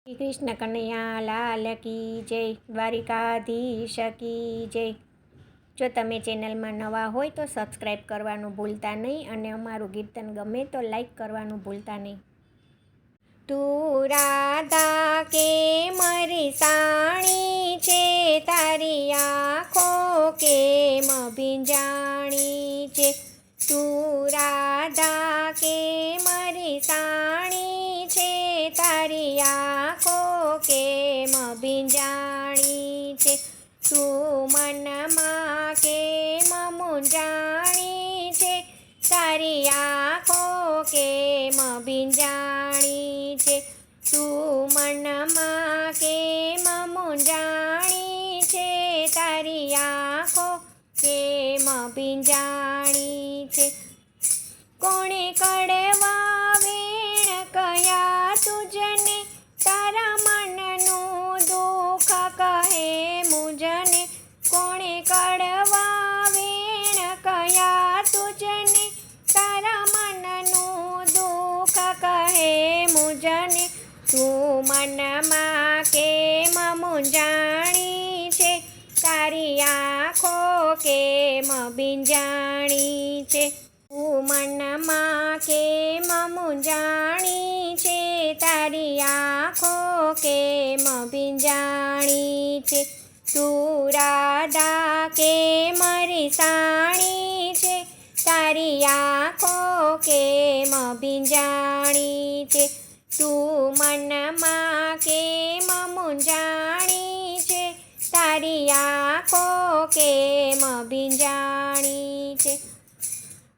શ્રી કૃષ્ણ કનૈયા લાલ કી જય, દ્વારિકાધીશ કી જય. જો તમે ચેનલમાં નવા હોય તો સબસ્ક્રાઈબ કરવાનું ભૂલતા નહીં અને અમારું કીર્તન ગમે તો લાઈક કરવાનું ભૂલતા નહીં. તું રાધા કે મારી સાણી છે, તારી આંખો કેમ ભીંજાણી છે. તું રાધા કે મારી સાણી છે, તારી આંખો કેમ ભીંજાણી છે. તું મનમાં કેમ મૂંઝાણી છે, તારી આંખો કેમ ભીંજાણી છે. તું મનમાં કેમ મૂંઝાણી છે, તારી આંખો કેમ ભીંજાણી છે. કોણે કડવા વેણ કયા તુજને, તારા મનનું દુઃખ કહે મુજને. કોણે કડવા વેણ કયા તુજને, તારા મનનું દુઃખ કહે મુજને. તું મનમાં કેમ મૂંઝાણી છે, તારી આંખો કેમ ભીંજાણી છે. તું મનમાં કેમ મૂંઝાણી છે, તારી આંખો કેમ ભીંજાણી છે. તું રાધા કે મારી સાણી છે, તારી આંખો કેમ ભીંજાણી છે. તું મનમાં કેમ મૂંઝાણી છે, તારી આંખો કેમ ભીંજાણી છે.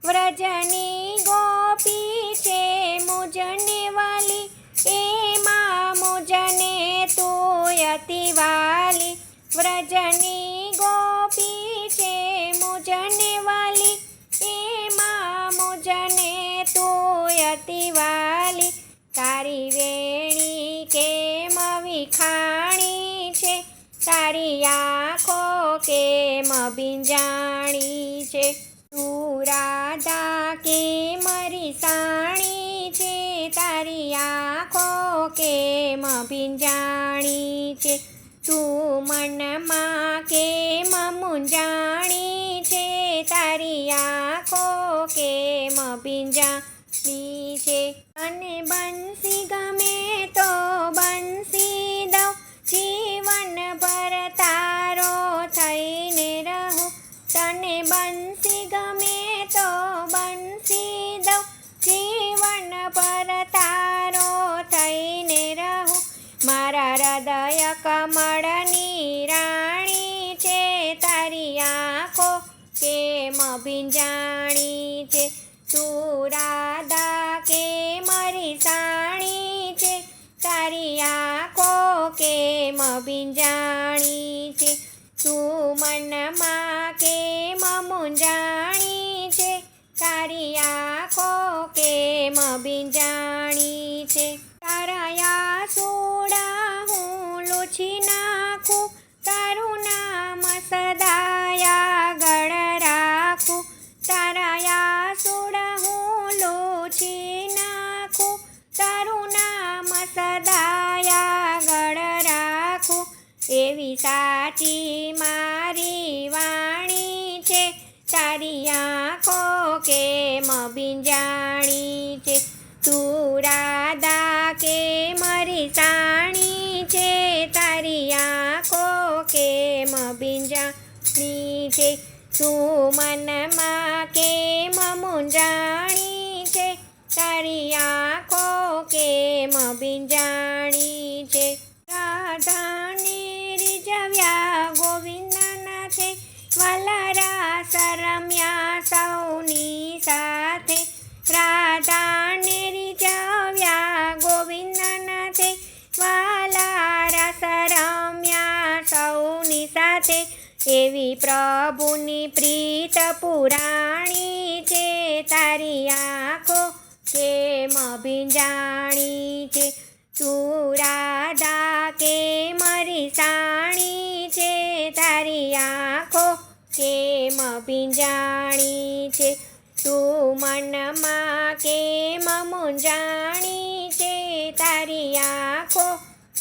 વ્રજની ગોપી છે મુજને વાલી, એમાં મુજને તું અતિ વાલી. વ્રજની ગોપી છે મુજને વાલી, એમાં મુજને તું અતિ વાલી. તારી વેણી કેમ વિખાણી છે, તારી આંખો કેમ ભીંજાણી છે. તું રાધા કે મારી સાણી છે, તારી આંખો કેમ ભીંજાણી છે. તું મનમાં કેમ મૂંઝાણી છે, તારી આંખો કેમ ભીંજાણી છે. અને બંસી ગમે તો બંસી દઉં, જીવન ભર તારો થઈને રહું. તને બંસી ગમે તો બંસી દઉં, જીવન ભર તારો થઈને રહું. મારા હૃદય કમળની રાણી છે, તારી આંખો કેમ ભીંજાણી છે. તું રાધા કે મારી સાણી છે, તારી આંખો કેમ ભીંજાણી છે. તું મનમાં કેમ મૂંઝાણી છે, તારી આંખો કેમ ભીંજાણી છે. તારા આંસુડા હું લૂછી નાખું, તારું નામ સદાયા ગળ રાખું. તારા આંસુડા હું લૂછી નાખું, તારું નામ સદાયા ગળ રાખું. એવી સાચી મારી વાણી છે, તારી આંખો કેમ ભીંજાણી છે. તું રાધા કે મારી સાણી છે, તારી આંખો કેમ ભીંજાણી છે. તું મનમાં કેમ મૂંઝાણી છે, તારી આંખો કેમ ભીંજાણી છે. રાધાને રીઝવ્યા ગોવિંદનાથે, વાલા રાસ રમ્યા સૌની સાથે. રાધાને રીઝવ્યા ગોવિંદનાથે, વાલા રાસ રમ્યા સૌની સાથે. એવી પ્રભુની પ્રીત પુરાણી છે, તારી આંખો કેમ ભીંજાણી છે. તું રાધા કે મારી સાણી છે, તારી આંખો કેમ ભીંજાણી છે. તું મનમાં કેમ મૂંઝાણી છે, તારી આંખો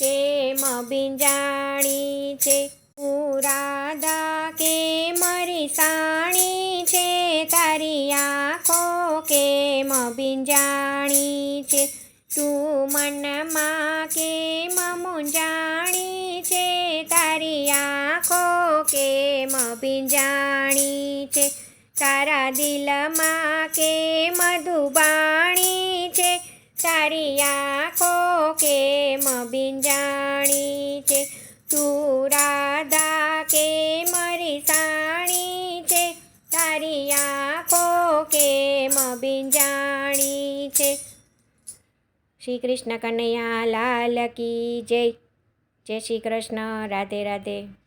કેમ બીંજાણી છે. તું રાધા કેમ રીસાણી છે, તારી આંખો કેમ બીંજાણી છે. તું મનમાં કેમ મૂંઝાણી છે, તારી આંખો કેમ બીંજાણી છે. તારા દિલમાં કેમ દુબાણી છે, તારી આંખો કેમ બીંજાણી છે. તું રાધા કેમ રીસાણી છે, તારી આંખો કેમ બીંજાણી છે. શ્રી કૃષ્ણ કનૈયા લાલ કી જય. જય શ્રી કૃષ્ણ. રાધે રાધે.